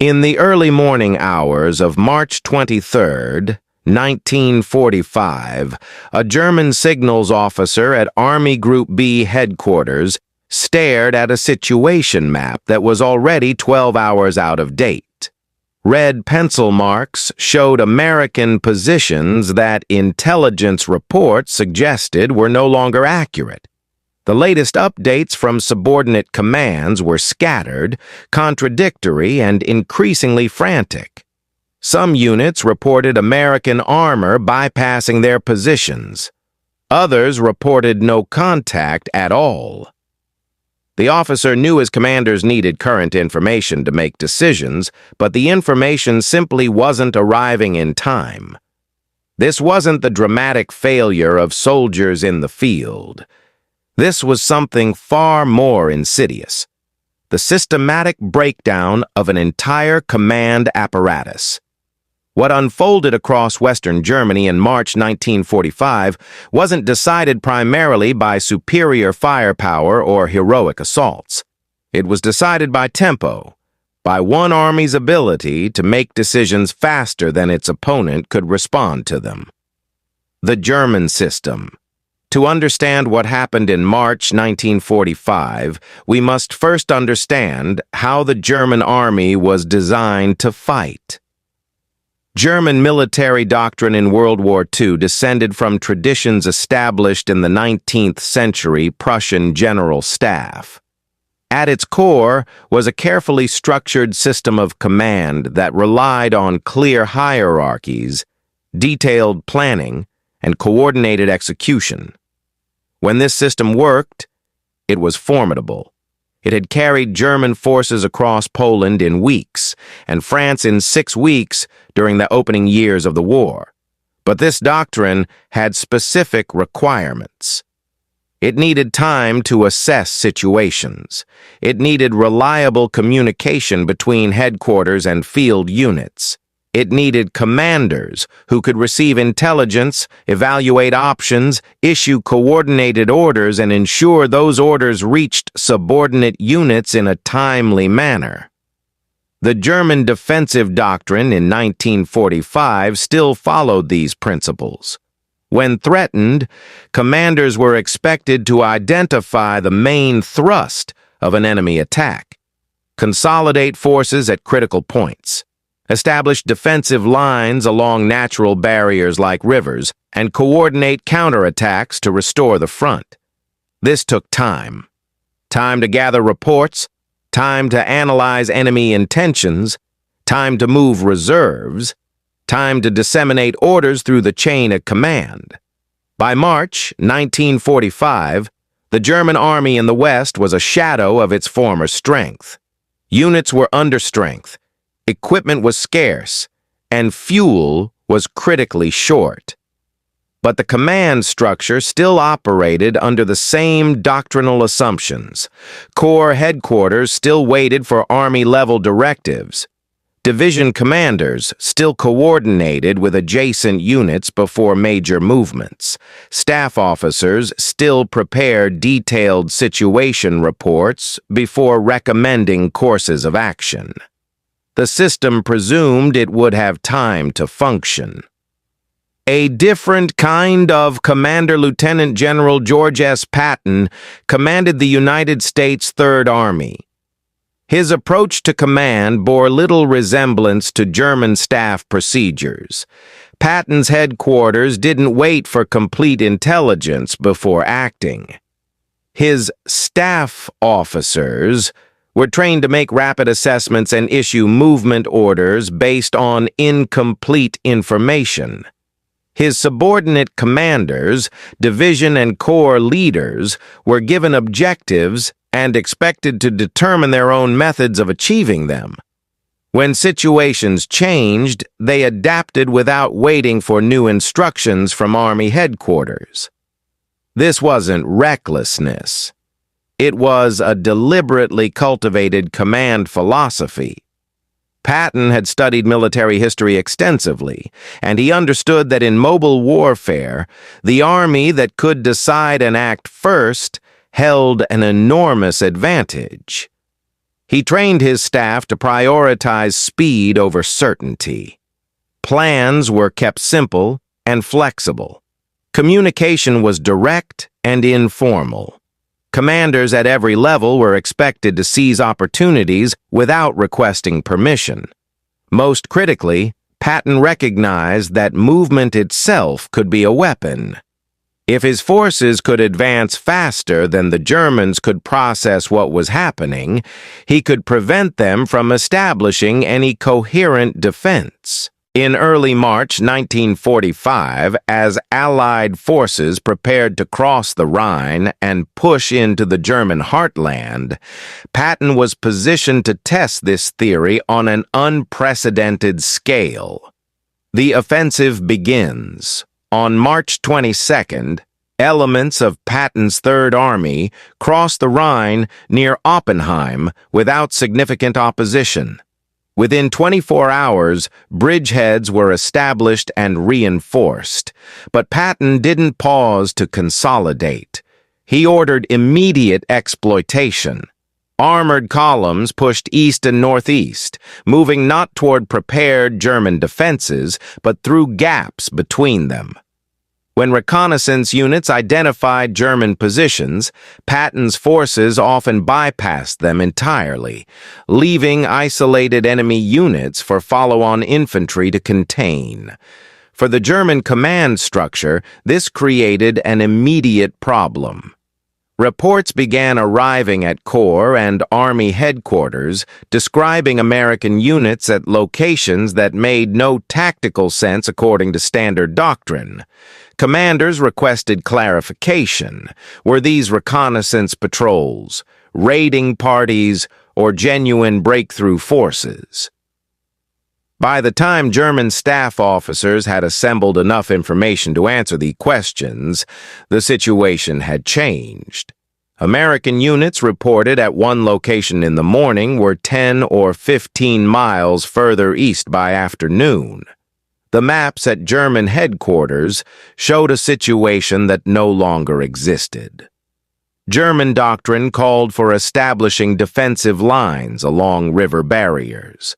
In the early morning hours of March 23, 1945, a German signals officer at Army Group B headquarters stared at a situation map that was already 12 hours out of date. Red pencil marks showed American positions that intelligence reports suggested were no longer accurate. The latest updates from subordinate commands were scattered, contradictory, and increasingly frantic. Some units reported American armor bypassing their positions. Others reported no contact at all. The officer knew his commanders needed current information to make decisions, but the information simply wasn't arriving in time. This wasn't the dramatic failure of soldiers in the field. This was something far more insidious: the systematic breakdown of an entire command apparatus. What unfolded across Western Germany in March 1945 wasn't decided primarily by superior firepower or heroic assaults. It was decided by tempo, by one army's ability to make decisions faster than its opponent could respond to them. The German system. To understand what happened in March 1945, we must first understand how the German army was designed to fight. German military doctrine in World War II descended from traditions established in the 19th century Prussian General Staff. At its core was a carefully structured system of command that relied on clear hierarchies, detailed planning, and coordinated execution. When this system worked, it was formidable. It had carried German forces across Poland in weeks, and France in 6 weeks during the opening years of the war. But this doctrine had specific requirements. It needed time to assess situations. It needed reliable communication between headquarters and field units. It needed commanders who could receive intelligence, evaluate options, issue coordinated orders, and ensure those orders reached subordinate units in a timely manner. The German defensive doctrine in 1945 still followed these principles. When threatened, commanders were expected to identify the main thrust of an enemy attack, consolidate forces at critical points, establish defensive lines along natural barriers like rivers, and coordinate counterattacks to restore the front. This took time. Time to gather reports, time to analyze enemy intentions, time to move reserves, time to disseminate orders through the chain of command. By March 1945, the German army in the West was a shadow of its former strength. Units were understrength, equipment was scarce, and fuel was critically short. But the command structure still operated under the same doctrinal assumptions. Corps headquarters still waited for Army-level directives. Division commanders still coordinated with adjacent units before major movements. Staff officers still prepared detailed situation reports before recommending courses of action. The system presumed it would have time to function. A different kind of Commander Lieutenant General George S. Patton commanded the United States Third Army. His approach to command bore little resemblance to German staff procedures. Patton's headquarters didn't wait for complete intelligence before acting. His staff officers were trained to make rapid assessments and issue movement orders based on incomplete information. His subordinate commanders, division and corps leaders, were given objectives and expected to determine their own methods of achieving them. When situations changed, they adapted without waiting for new instructions from Army headquarters. This wasn't recklessness. It was a deliberately cultivated command philosophy. Patton had studied military history extensively, and he understood that in mobile warfare, the army that could decide and act first held an enormous advantage. He trained his staff to prioritize speed over certainty. Plans were kept simple and flexible. Communication was direct and informal. Commanders at every level were expected to seize opportunities without requesting permission. Most critically, Patton recognized that movement itself could be a weapon. If his forces could advance faster than the Germans could process what was happening, he could prevent them from establishing any coherent defense. In early March 1945, as Allied forces prepared to cross the Rhine and push into the German heartland, Patton was positioned to test this theory on an unprecedented scale. The offensive begins. On March 22nd, elements of Patton's Third Army crossed the Rhine near Oppenheim without significant opposition. Within 24 hours, bridgeheads were established and reinforced, but Patton didn't pause to consolidate. He ordered immediate exploitation. Armored columns pushed east and northeast, moving not toward prepared German defenses, but through gaps between them. When reconnaissance units identified German positions, Patton's forces often bypassed them entirely, leaving isolated enemy units for follow-on infantry to contain. For the German command structure, this created an immediate problem. Reports began arriving at Corps and Army headquarters describing American units at locations that made no tactical sense according to standard doctrine. Commanders requested clarification. Were these reconnaissance patrols, raiding parties, or genuine breakthrough forces? By the time German staff officers had assembled enough information to answer the questions, the situation had changed. American units reported at one location in the morning were 10 or 15 miles further east by afternoon. The maps at German headquarters showed a situation that no longer existed. German doctrine called for establishing defensive lines along river barriers.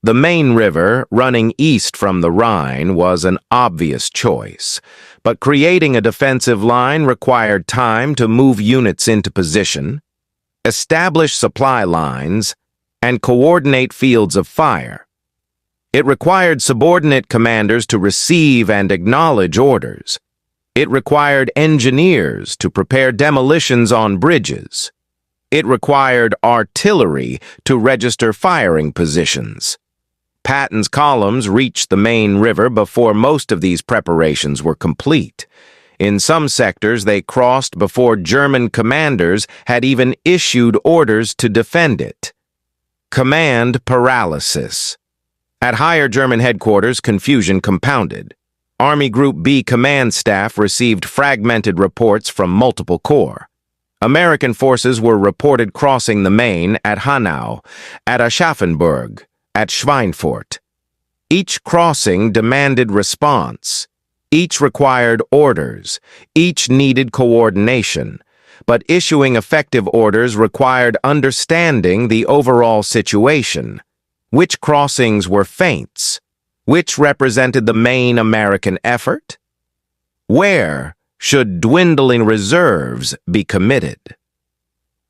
The main river, running east from the Rhine, was an obvious choice, but creating a defensive line required time to move units into position, establish supply lines, and coordinate fields of fire. It required subordinate commanders to receive and acknowledge orders. It required engineers to prepare demolitions on bridges. It required artillery to register firing positions. Patton's columns reached the main river before most of these preparations were complete. In some sectors, they crossed before German commanders had even issued orders to defend it. Command paralysis. At higher German headquarters, confusion compounded. Army Group B command staff received fragmented reports from multiple corps. American forces were reported crossing the Main at Hanau, at Aschaffenburg, at Schweinfurt. Each crossing demanded response. Each required orders. Each needed coordination. But issuing effective orders required understanding the overall situation. Which crossings were feints? Which represented the main American effort? Where should dwindling reserves be committed?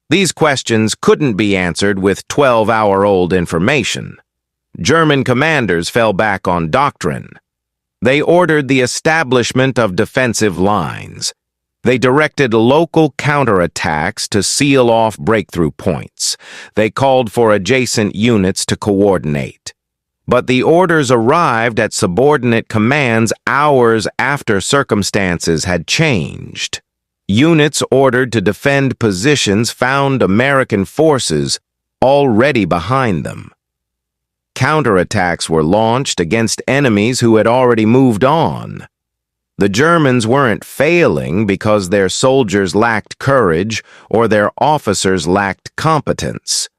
These questions couldn't be answered with 12-hour-old information. German commanders fell back on doctrine. They ordered the establishment of defensive lines. They directed local counterattacks to seal off breakthrough points. They called for adjacent units to coordinate. But the orders arrived at subordinate commands hours after circumstances had changed. Units ordered to defend positions found American forces already behind them. Counterattacks were launched against enemies who had already moved on. The Germans weren't failing because their soldiers lacked courage or their officers lacked competence.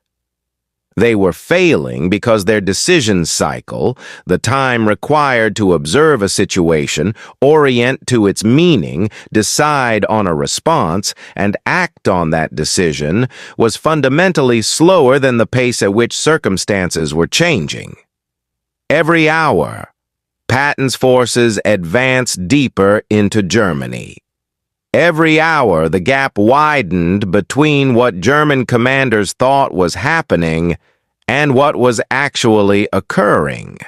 They were failing because their decision cycle, the time required to observe a situation, orient to its meaning, decide on a response, and act on that decision, was fundamentally slower than the pace at which circumstances were changing. Every hour, Patton's forces advanced deeper into Germany. Every hour, the gap widened between what German commanders thought was happening and what was actually occurring.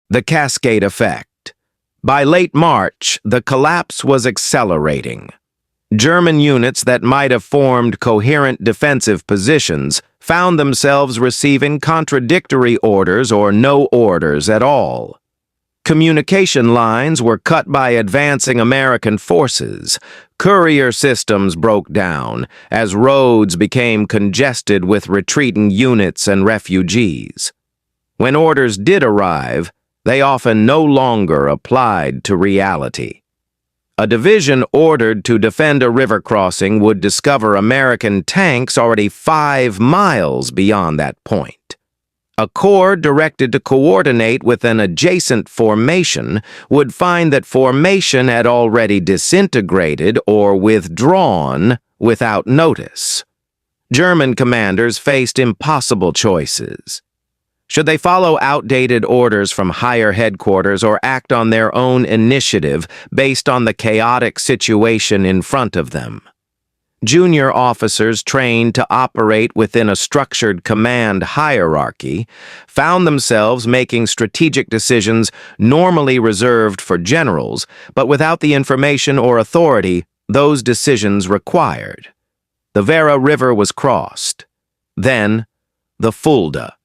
The cascade effect. By late March, the collapse was accelerating. German units that might have formed coherent defensive positions found themselves receiving contradictory orders or no orders at all. Communication lines were cut by advancing American forces. Courier systems broke down as roads became congested with retreating units and refugees. When orders did arrive, they often no longer applied to reality. A division ordered to defend a river crossing would discover American tanks already 5 miles beyond that point. A corps directed to coordinate with an adjacent formation would find that formation had already disintegrated or withdrawn without notice. German commanders faced impossible choices. Should they follow outdated orders from higher headquarters or act on their own initiative based on the chaotic situation in front of them? Junior officers trained to operate within a structured command hierarchy found themselves making strategic decisions normally reserved for generals, but without the information or authority those decisions required. The Werra River was crossed. Then, the Fulda.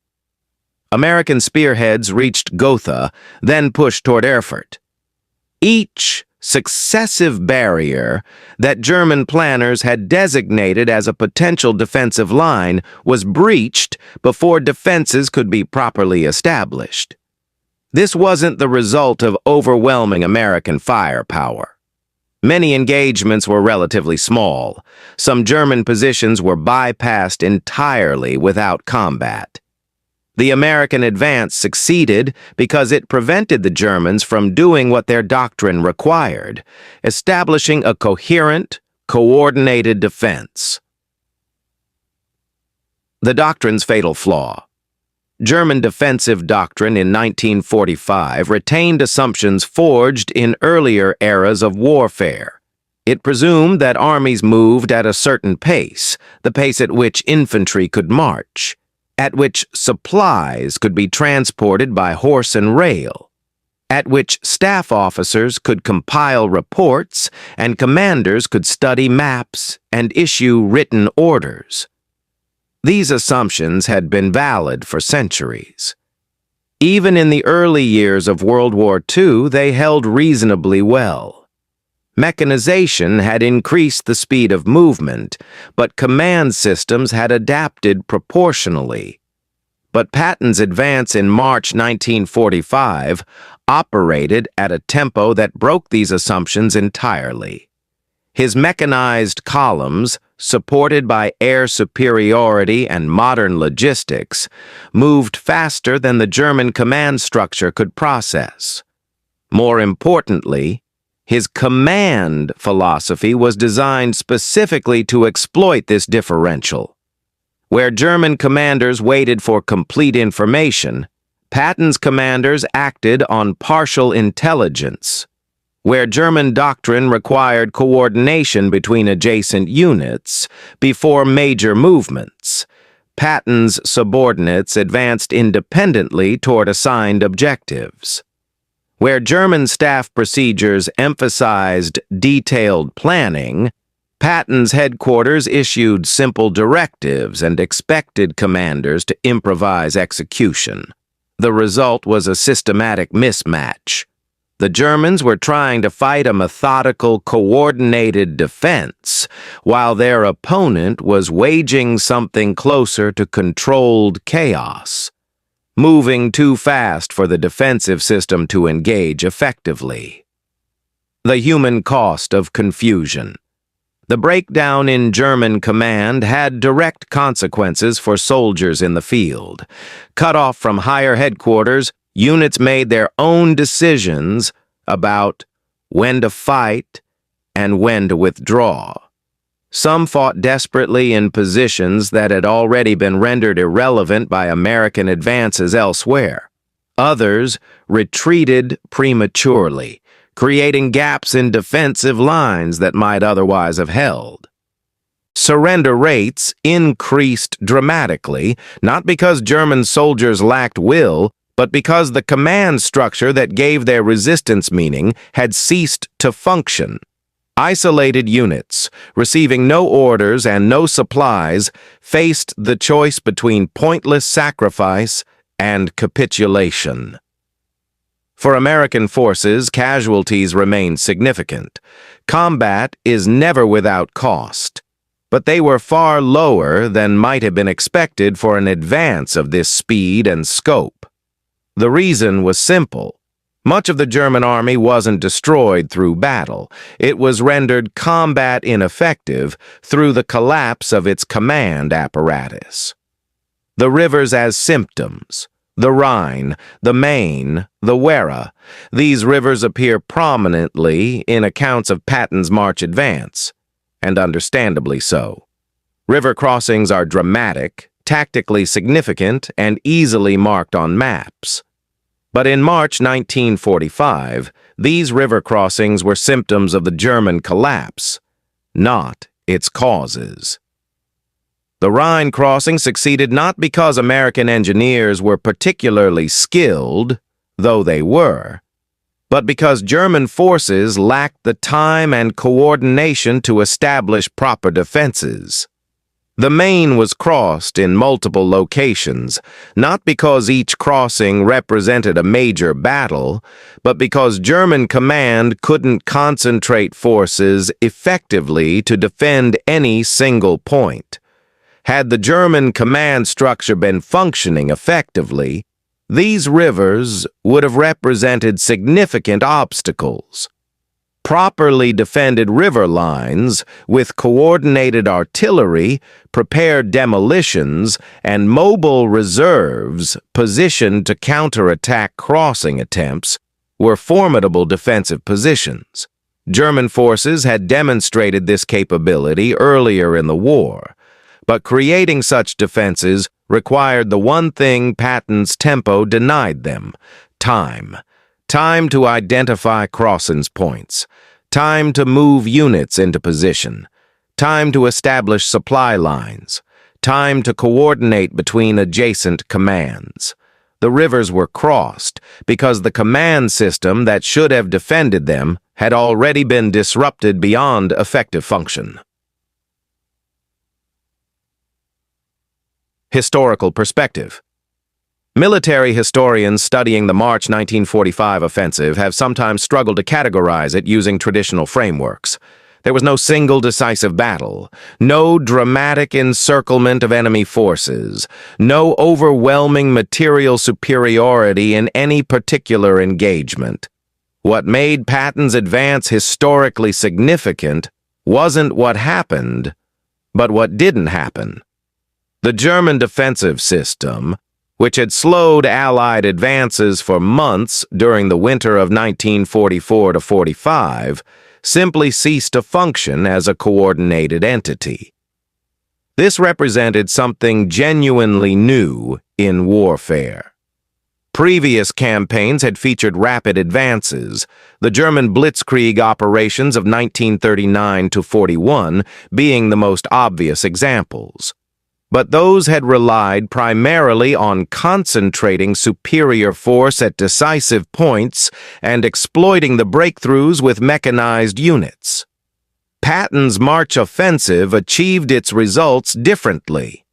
American spearheads reached Gotha, then pushed toward Erfurt. Each successive barrier that German planners had designated as a potential defensive line was breached before defenses could be properly established. This wasn't the result of overwhelming American firepower. Many engagements were relatively small. Some German positions were bypassed entirely without combat. The American advance succeeded because it prevented the Germans from doing what their doctrine required, establishing a coherent, coordinated defense. The doctrine's fatal flaw. German defensive doctrine in 1945 retained assumptions forged in earlier eras of warfare. It presumed that armies moved at a certain pace, the pace at which infantry could march, at which supplies could be transported by horse and rail, at which staff officers could compile reports and commanders could study maps and issue written orders. These assumptions had been valid for centuries. Even in the early years of World War II, they held reasonably well. Mechanization had increased the speed of movement, but command systems had adapted proportionally. But Patton's advance in March 1945 operated at a tempo that broke these assumptions entirely. His mechanized columns, supported by air superiority and modern logistics, moved faster than the German command structure could process. More importantly, his command philosophy was designed specifically to exploit this differential. Where German commanders waited for complete information, Patton's commanders acted on partial intelligence. Where German doctrine required coordination between adjacent units before major movements, Patton's subordinates advanced independently toward assigned objectives. Where German staff procedures emphasized detailed planning, Patton's headquarters issued simple directives and expected commanders to improvise execution. The result was a systematic mismatch. The Germans were trying to fight a methodical, coordinated defense, while their opponent was waging something closer to controlled chaos, moving too fast for the defensive system to engage effectively. The human cost of confusion. The breakdown in German command had direct consequences for soldiers in the field. Cut off from higher headquarters, units made their own decisions about when to fight and when to withdraw. Some fought desperately in positions that had already been rendered irrelevant by American advances elsewhere. Others retreated prematurely, creating gaps in defensive lines that might otherwise have held. Surrender rates increased dramatically, not because German soldiers lacked will, but because the command structure that gave their resistance meaning had ceased to function. Isolated units, receiving no orders and no supplies, faced the choice between pointless sacrifice and capitulation. For American forces, casualties remained significant. Combat is never without cost, but they were far lower than might have been expected for an advance of this speed and scope. The reason was simple. Much of the German army wasn't destroyed through battle. It was rendered combat ineffective through the collapse of its command apparatus. The rivers as symptoms. The Rhine, the Main, the Werra. These rivers appear prominently in accounts of Patton's March advance, and understandably so. River crossings are dramatic, tactically significant, and easily marked on maps. But in March 1945, these river crossings were symptoms of the German collapse, not its causes. The Rhine crossing succeeded not because American engineers were particularly skilled, though they were, but because German forces lacked the time and coordination to establish proper defenses. The Main was crossed in multiple locations, not because each crossing represented a major battle, but because German command couldn't concentrate forces effectively to defend any single point. Had the German command structure been functioning effectively, these rivers would have represented significant obstacles. Properly defended river lines, with coordinated artillery, prepared demolitions, and mobile reserves positioned to counterattack crossing attempts, were formidable defensive positions. German forces had demonstrated this capability earlier in the war, but creating such defenses required the one thing Patton's tempo denied them: time. Time to identify crossing points. Time to move units into position. Time to establish supply lines. Time to coordinate between adjacent commands. The rivers were crossed because the command system that should have defended them had already been disrupted beyond effective function. Historical perspective. Military historians studying the March 1945 offensive have sometimes struggled to categorize it using traditional frameworks. There was no single decisive battle, no dramatic encirclement of enemy forces, no overwhelming material superiority in any particular engagement. What made Patton's advance historically significant wasn't what happened, but what didn't happen. The German defensive system, which had slowed Allied advances for months during the winter of 1944-45, simply ceased to function as a coordinated entity. This represented something genuinely new in warfare. Previous campaigns had featured rapid advances, the German blitzkrieg operations of 1939-41 being the most obvious examples. But those had relied primarily on concentrating superior force at decisive points and exploiting the breakthroughs with mechanized units. Patton's March offensive achieved its results differently.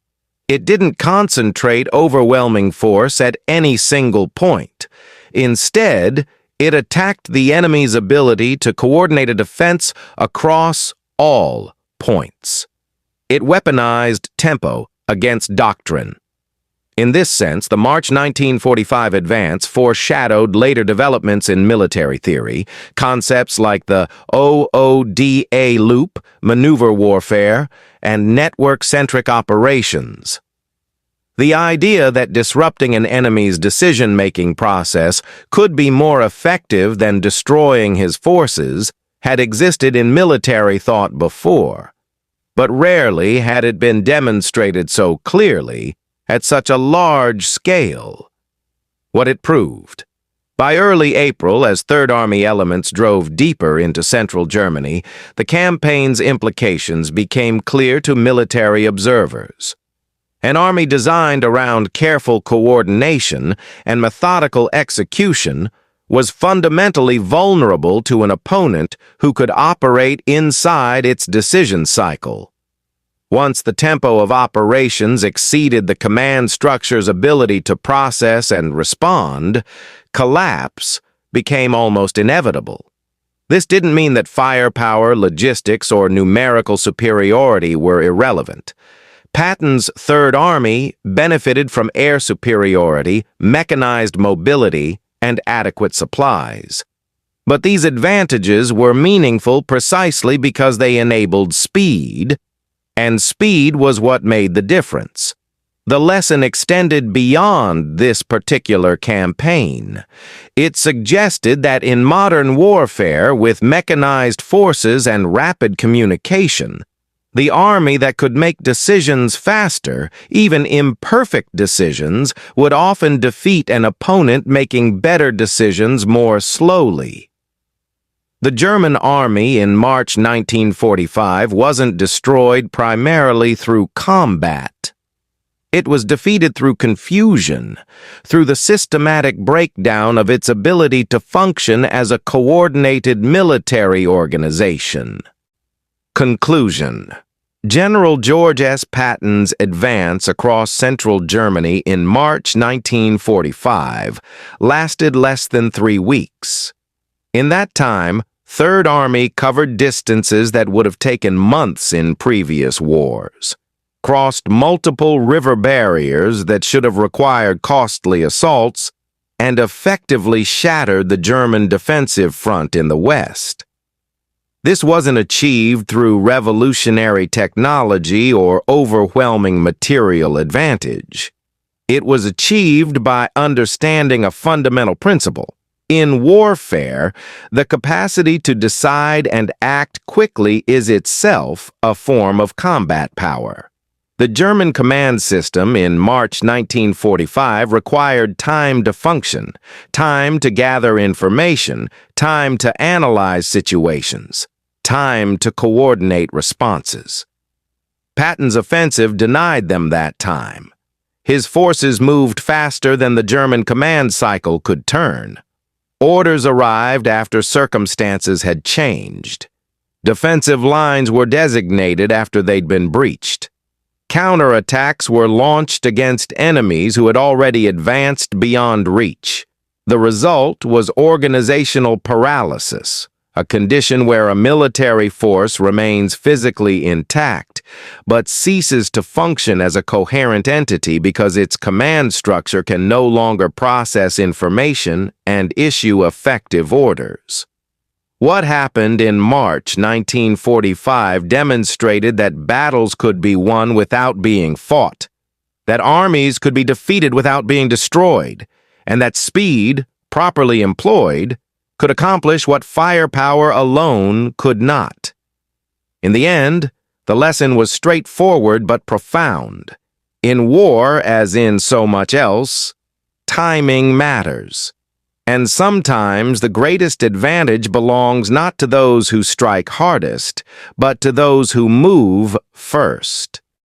It didn't concentrate overwhelming force at any single point. Instead, it attacked the enemy's ability to coordinate a defense across all points. It weaponized tempo against doctrine. In this sense, the March 1945 advance foreshadowed later developments in military theory, concepts like the OODA loop, maneuver warfare, and network-centric operations. The idea that disrupting an enemy's decision-making process could be more effective than destroying his forces had existed in military thought before, but rarely had it been demonstrated so clearly at such a large scale. What it proved. By early April, as Third Army elements drove deeper into central Germany, the campaign's implications became clear to military observers. An army designed around careful coordination and methodical execution was fundamentally vulnerable to an opponent who could operate inside its decision cycle. Once the tempo of operations exceeded the command structure's ability to process and respond, collapse became almost inevitable. This didn't mean that firepower, logistics, or numerical superiority were irrelevant. Patton's Third Army benefited from air superiority, mechanized mobility, and adequate supplies. But these advantages were meaningful precisely because they enabled speed, and speed was what made the difference. The lesson extended beyond this particular campaign. It suggested that in modern warfare, with mechanized forces and rapid communication, the army that could make decisions faster, even imperfect decisions, would often defeat an opponent making better decisions more slowly. The German army in March 1945 wasn't destroyed primarily through combat. It was defeated through confusion, through the systematic breakdown of its ability to function as a coordinated military organization. Conclusion. General George S. Patton's advance across central Germany in March 1945 lasted less than 3 weeks. In that time, Third Army covered distances that would have taken months in previous wars, crossed multiple river barriers that should have required costly assaults, and effectively shattered the German defensive front in the West. This wasn't achieved through revolutionary technology or overwhelming material advantage. It was achieved by understanding a fundamental principle. In warfare, the capacity to decide and act quickly is itself a form of combat power. The German command system in March 1945 required time to function, time to gather information, time to analyze situations, time to coordinate responses. Patton's offensive denied them that time. His forces moved faster than the German command cycle could turn. Orders arrived after circumstances had changed. Defensive lines were designated after they'd been breached. Counterattacks were launched against enemies who had already advanced beyond reach. The result was organizational paralysis, a condition where a military force remains physically intact, but ceases to function as a coherent entity because its command structure can no longer process information and issue effective orders. What happened in March 1945 demonstrated that battles could be won without being fought, that armies could be defeated without being destroyed, and that speed, properly employed, could accomplish what firepower alone could not. In the end, the lesson was straightforward but profound. In war, as in so much else, timing matters. And sometimes the greatest advantage belongs not to those who strike hardest, but to those who move first.